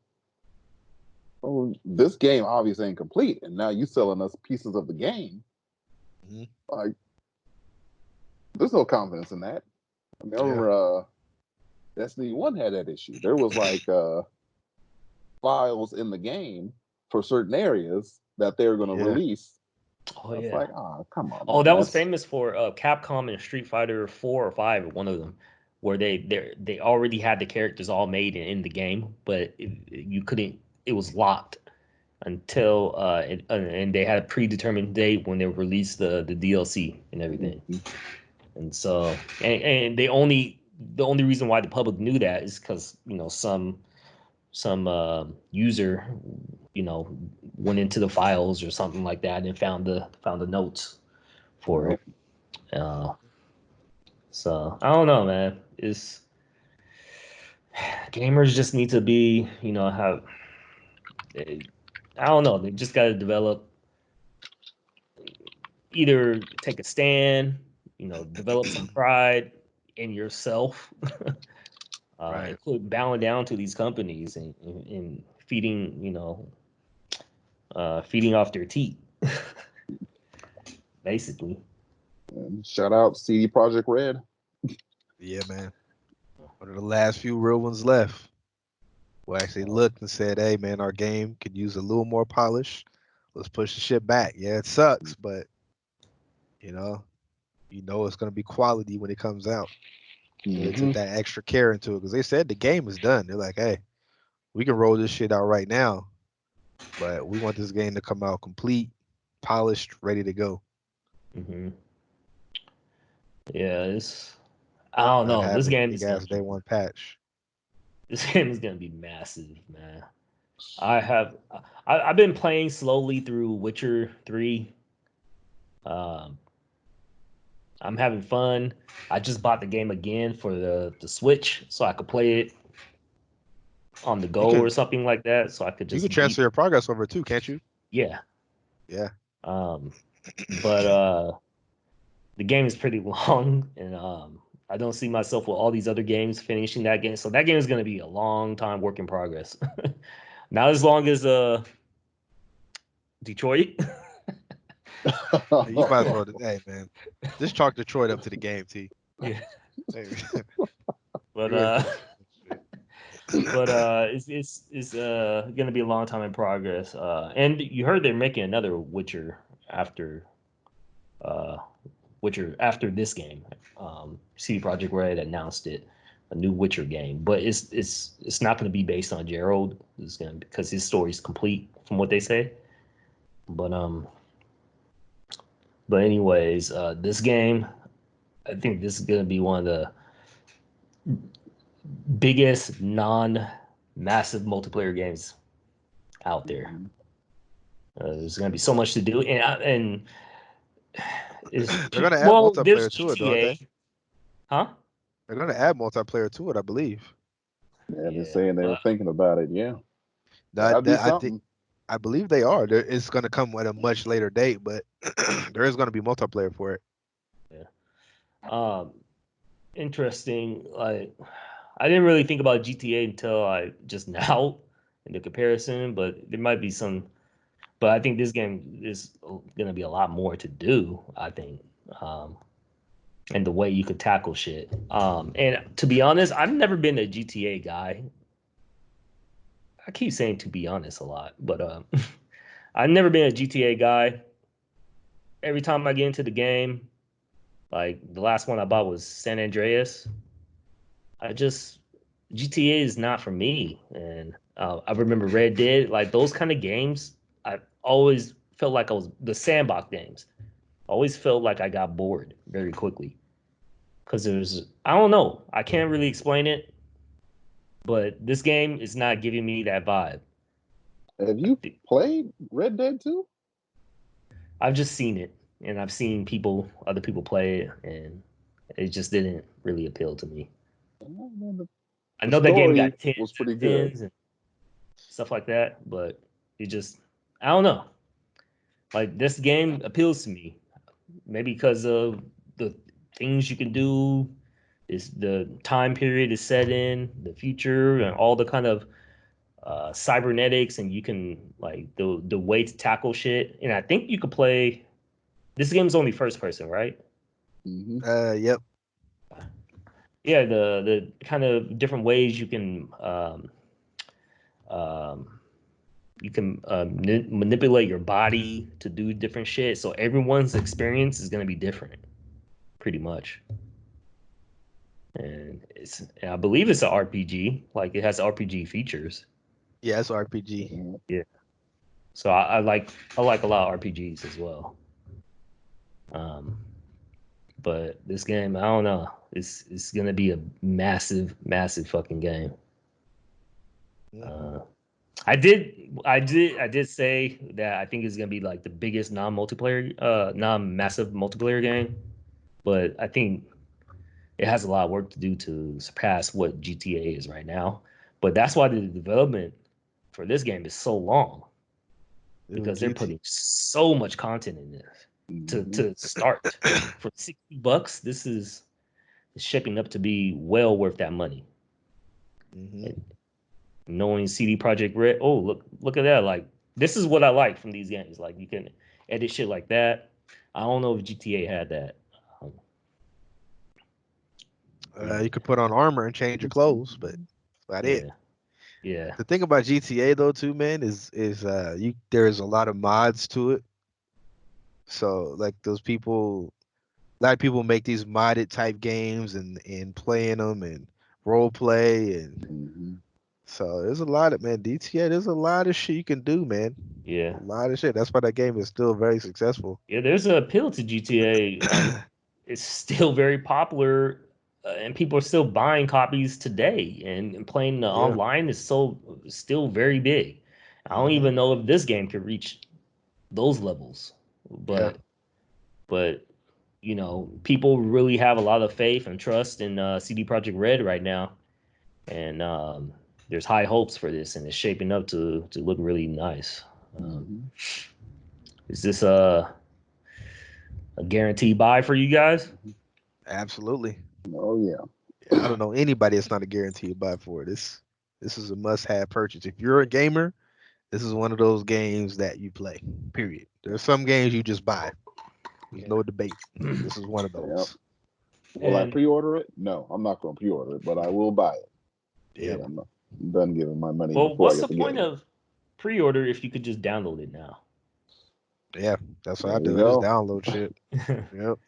this game obviously ain't complete, and now you selling us pieces of the game. Mhm. Like, there's no confidence in that. I mean, I Yeah. remember Destiny 1 had that issue. There was like files in the game for certain areas that they were going to Yeah. release. Oh I was yeah. like, oh, come on, Oh, man. that was famous for Capcom and Street Fighter 4 or 5, one of them, where they already had the characters all made in the game, but you couldn't. It was locked until and they had a predetermined date when they released the DLC and everything. Mhm. And so and the only reason why the public knew that is because some user went into the files or something like that and found the notes for Yep. it. Uh, so I don't know, man. It's gamers just need to be, have I don't know. They just got to develop, either take a stand, develop some pride in yourself, Right. and quit bowing down to these companies and feeding, feeding off their teeth, basically. And shout out CD Project Red. Yeah, man. One of the last few real ones left. Who actually looked and said, "Hey, man, our game could use a little more polish. Let's push the shit back." Yeah, it sucks, but you know, it's gonna be quality when it comes out. They Mm-hmm. took that extra care into it because they said the game is done. They're like, "Hey, we can roll this shit out right now, but we want this game to come out complete, polished, ready to go." Hmm. Yeah, I don't Not know. have This a game big is gonna ass day be one patch. this game is gonna be massive, man. I have I've been playing slowly through Witcher 3. Um, I'm having fun. I just bought the game again for the Switch so I could play it on the You go or can something like that. So I could you can just beat. transfer your progress over too, can't you? Yeah. Yeah. Um, but the game is pretty long, and I don't see myself with all these other games finishing that game. So that game is going to be a long time work in progress. Not as long as Detroit. You might as well. Hey, man, just chalk Detroit up to the game, T. Yeah, Hey, but you ain't finishing this shit. it's gonna be a long time in progress. And you heard they're making another Witcher after uh Witcher after this game. CD Projekt Red announced it, a new Witcher game, but it's not going to be based on Gerald. It's going to because his story's complete from what they say. But anyways, this game, I think this is going to be one of the biggest non-massive multiplayer games out there. There's going to be so much to do, and is They're gonna add well, there's multiplayer to it, though, aren't GTA, they? huh? They're gonna add multiplayer to it, I believe. Yeah, they're Yeah, saying they were but thinking about it. Yeah, That that'd be that I think something. I believe they are. It's gonna come at a much later date, but there is gonna be multiplayer for it. yeah. Interesting. Like, I didn't really think about GTA until I just now in the comparison, but there might be some. But I think this game is going to be a lot more to do. I think, um, and the way you could tackle shit. And to be honest, I've never been a GTA guy. I keep saying to be honest a lot, but I've never been a GTA guy. Every time I get into the game, like the last one I bought was San Andreas. I just GTA is not for me, and I remember Red Dead, like those kind of games. I always felt like I was the sandbox games. I always felt like I got bored very quickly because I don't know, I can't really explain it, but this game is not giving me that vibe. Have you played Red Dead 2? I've just seen it, and I've seen other people play it, and it just didn't really appeal to me. Oh, man, I the know that game story got 10 was pretty good. 10s and stuff like that, but it just, I don't know. Like, this game appeals to me, maybe because of the things you can do, is the time period is set in the future, and all the kind of cybernetics, and you can like the way to tackle shit. And I think you could play. This game's only first person, right? Hmm. Yep. Yeah, the kind of different ways um, you can manipulate your body to do different shit. So everyone's experience is gonna be different, pretty much. And I believe it's an RPG. Like it has RPG features. Yeah, it's RPG. Yeah. So I like a lot of RPGs as well. Um, but this game, I don't know. It's gonna be a massive, massive fucking game. Uh, I did say that I think it's gonna be like the biggest non-massive multiplayer game, but I think it has a lot of work to do to surpass what GTA is right now. But that's why the development for this game is so long because they're putting so much content in this to start for $60. This is shaping up to be well worth that money. And knowing CD Project Red, oh look at that! Like this is what I like from these games. Like you can edit shit like that. I don't know if GTA had that. Um, You could put on armor and change your clothes, but that's about it. yeah, yeah, The thing about GTA though too, man, is you there's a lot of mods to it. So like those people, a lot of people make these modded type games and playing them and role play and Hmm. so there's a lot of man GTA. There's a lot of shit you can do, man. yeah, A lot of shit. That's why that game is still very successful. yeah. There's an appeal to GTA. It's still very popular, and people are still buying copies today, and playing the Yeah. online is still very big. I don't Hmm. even know if this game could reach those levels, Yeah. but people really have a lot of faith and trust in CD Projekt Red right now, and there's high hopes for this, and it's shaping up to look really nice. Um, Hmm. is this a guaranteed buy for you guys? Absolutely. Oh yeah. Yeah, I don't know anybody that's not a guaranteed buy for it. This is a must-have purchase. If you're a gamer, this is one of those games that you play. Period. There's some games you just buy. There's Yeah. no debate. This is one of Yep. those. Will I And pre-order it? No, I'm not going to pre-order it, but I will buy it. Yep. Yeah, I'm not done giving my money well, before I what's the get the point game. of pre-order if you could just download it now? Yeah. That's what I There you do. I just go. download shit. Yep.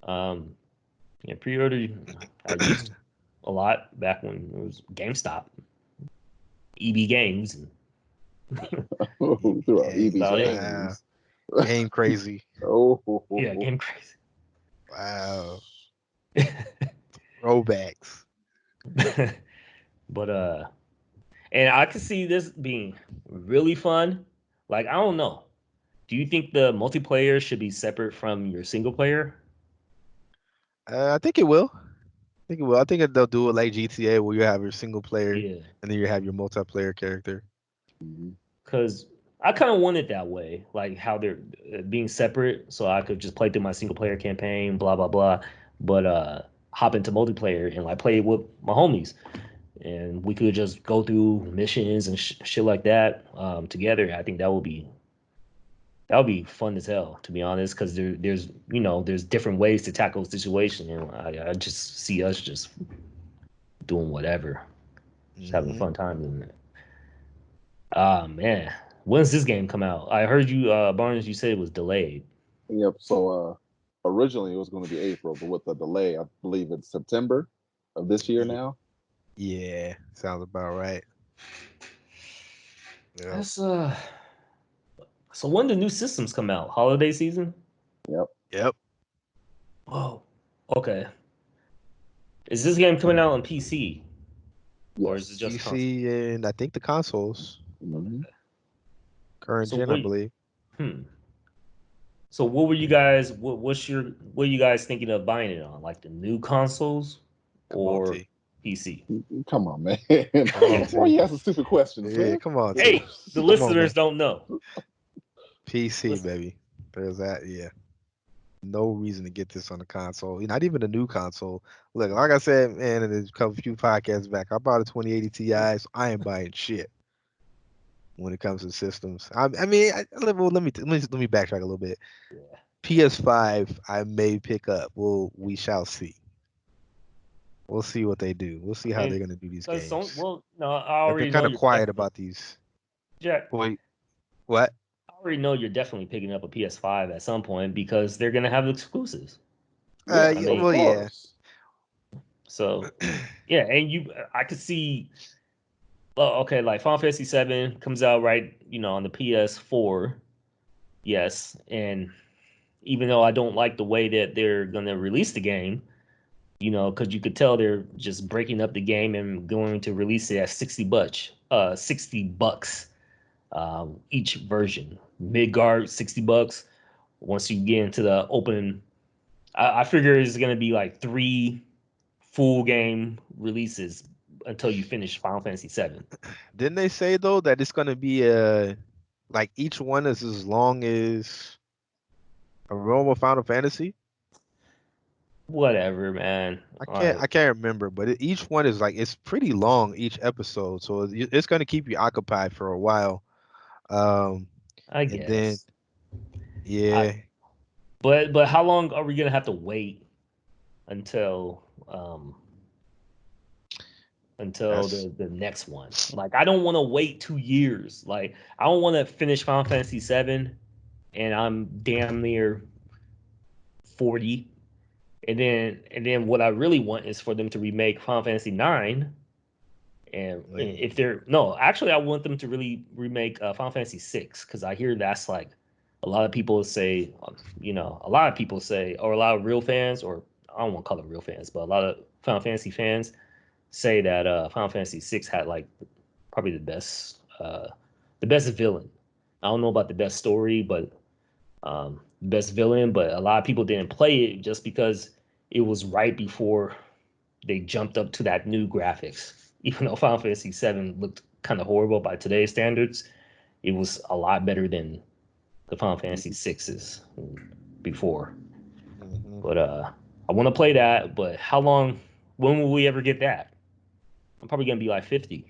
um, yeah, pre-order I used a lot back when it was GameStop, EB Games, and Through EB EB about Games. it. Wow. Games. Game crazy. Yeah, Game Crazy. Wow. Throwbacks. But and I could see this being really fun. Like I don't know. Do you think the multiplayer should be separate from your single player? I think it will. I think it will. I think they'll do it like GTA where you have your single player Yeah, and then you have your multiplayer character. Mhm. because I kind of want it that way, like how they're being separate, so I could just play through my single player campaign, blah blah blah, but hop into multiplayer and like play with my homies, and we could just go through missions and shit like that together. I think that would be fun as hell, to be honest, because there's different ways to tackle a situation, and I just see us just doing whatever, just having a Hmm. fun time in it. Ah man, when's this game come out? I heard you, Barnes. You said it was delayed. Yep. So originally it was going to be April, but with the delay, I believe it's September of this year now. Yeah, sounds about right. Yeah. That's So when the new systems come out? Holiday season? Yep. Whoa. Okay. Is this game coming out on PC or is it just console? PC and I think the consoles. Mhm. Current So gen, I believe. So what were you guys? What are you guys thinking of buying it on? Like the new consoles Come on, or T. PC? Come on, man. Come on, Why T. you asking stupid questions, Yeah, man? come on, T. Hey, the Come on, man. listeners don't know. PC, Listen. baby. There's that. Yeah. No reason to get this on the console. Not even a new console. Look, like I said, man, in a couple few podcasts back, I bought a 2080 Ti, so I ain't buying shit when it comes to systems. Let me backtrack a little bit. Yeah. PS5, I may pick up. We shall see. We'll see what they do. We'll see how they're gonna do these games. No, I They've been already kind know of you're quiet definitely, about these. Jack. Wait, what? I already know you're definitely picking up a PS5 at some point because they're gonna have exclusives. Yeah, I mean, of Yeah. course. so yeah, and I could see. Oh, okay, like Final Fantasy 7 comes out right, on the PS4. Yes, and even though I don't like the way that they're gonna release the game, because you could tell they're just breaking up the game and going to release it at $60, each version. Midgard, $60. Once you get into the open, I figure it's gonna be like 3 full game releases until you finish Final Fantasy 7. Didn't they say though that it's gonna be like each one is as long as a Realm of Final Fantasy? Whatever, man. I can't remember, but each one is like it's pretty long each episode, so it's gonna keep you occupied for a while. Um, I and then guess. yeah, But how long are we gonna have to wait until um that's the next one? Like I don't want to wait 2 years. Like I don't want to finish Final Fantasy 7 and I'm damn near 40. And then what I really want is for them to remake Final Fantasy 9. And like if they're no, actually, I want them to really remake Final Fantasy 6 because I hear that's like a lot of people say, a lot of people say, or a lot of real fans, or I don't want to call it real fans, but a lot of Final Fantasy fans say that Final Fantasy 6 had like probably the best villain. I don't know about the best story, but best villain. But a lot of people didn't play it just because it was right before they jumped up to that new graphics. Even though Final Fantasy VII looked kind of horrible by today's standards, it was a lot better than the Final Fantasy sixes before. mhm. But I want to play that. But how long? When will we ever get that? I'm probably gonna be like 50.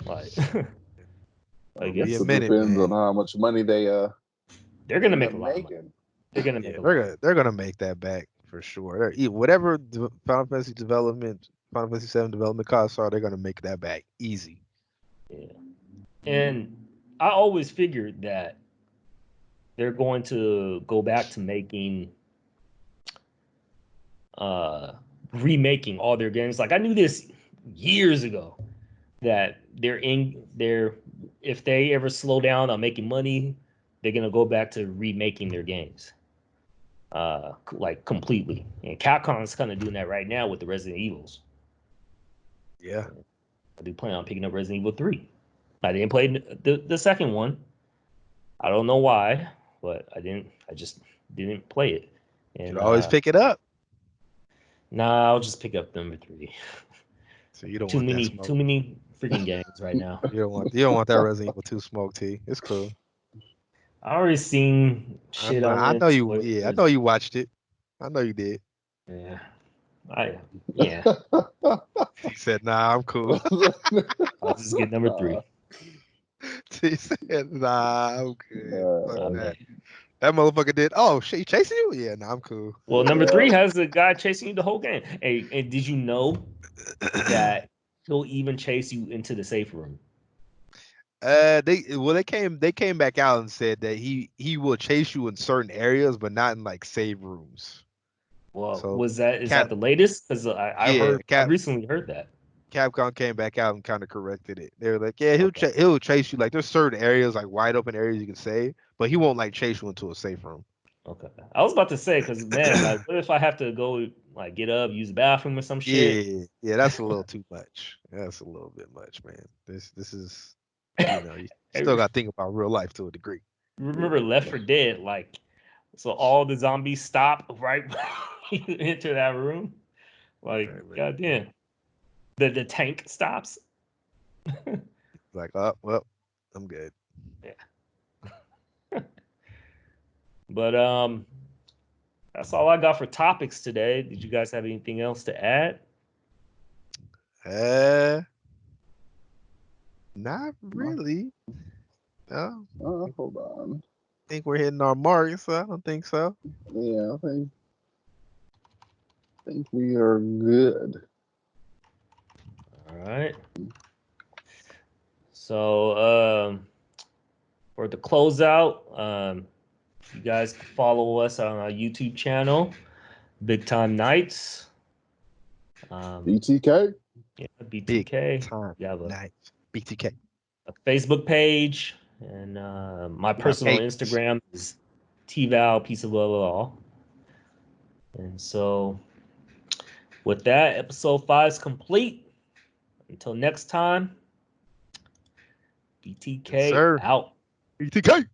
Like, It'll like be a Guess it's it minute, depends on man. how much money they they're gonna end make up a lot of money. making. They're gonna make Yeah, a lot of money. they're gonna make that back for sure. Whatever Final Fantasy 7 development costs are, they're gonna make that back easy. Yeah. And I always figured that they're going to go back to making uh remaking all their games. Like I knew this years ago that they're if they ever slow down on making money, they're gonna go back to remaking their games. Like completely. And Capcom's kind of doing that right now with the Resident Evils. Yeah. I do plan on picking up Resident Evil 3. I didn't play the second one. I don't know why, but I just didn't play it. You And could always pick it up. nah, I'll just pick up number 3. So you don't Too want that many, smoke. too many freaking games right now. You don't want that Resident Evil 2 smoke, T. It's cool. I already seen shit on I it. know you yeah, I know you watched it. I know you did. Yeah, I yeah. He said, nah, I'm cool. I'll just get number 3. He said, nah, I'm good. Fuck I that. mean, That motherfucker did. Oh shit, he chasing you? Yeah, nah, I'm cool. well, number 3 has the guy chasing you the whole game. Hey, and did you know that he'll even chase you into the safe room? They came back out and said that he will chase you in certain areas, but not in like save rooms. Well, So is Cap, that the latest? Because I yeah, recently heard that. Capcom came back out and kind of corrected it. They were like, yeah, he'll chase you. Like there's certain areas, like wide open areas you can save, but he won't like chase you into a safe room. Okay. I was about to say, because man, like, what if I have to go like get up, use the bathroom or some shit? Yeah, that's a little too much. That's a little bit much, man. This is, you Hey, still got to think about real life to a degree. remember Left 4 Dead? Like, so all the zombies stop right when you enter that room. Like, Right. goddamn, the tank stops. Like, oh well, I'm good. Yeah. But that's all I got for topics today. Did you guys have anything else to add? Not really. No. Hold on. I think we're hitting our mark, so I don't think so. Yeah, I think we are good. All right. So for the closeout, you guys can follow us on our YouTube channel, Big Time Nights. BTK. Yeah, Big BTK. time We have night. BTK. a Facebook page, and my personal Instagram is TVal Piece of All. And so, with that, episode 5 is complete. Until next time, BTK Yes, sir. out. BTK.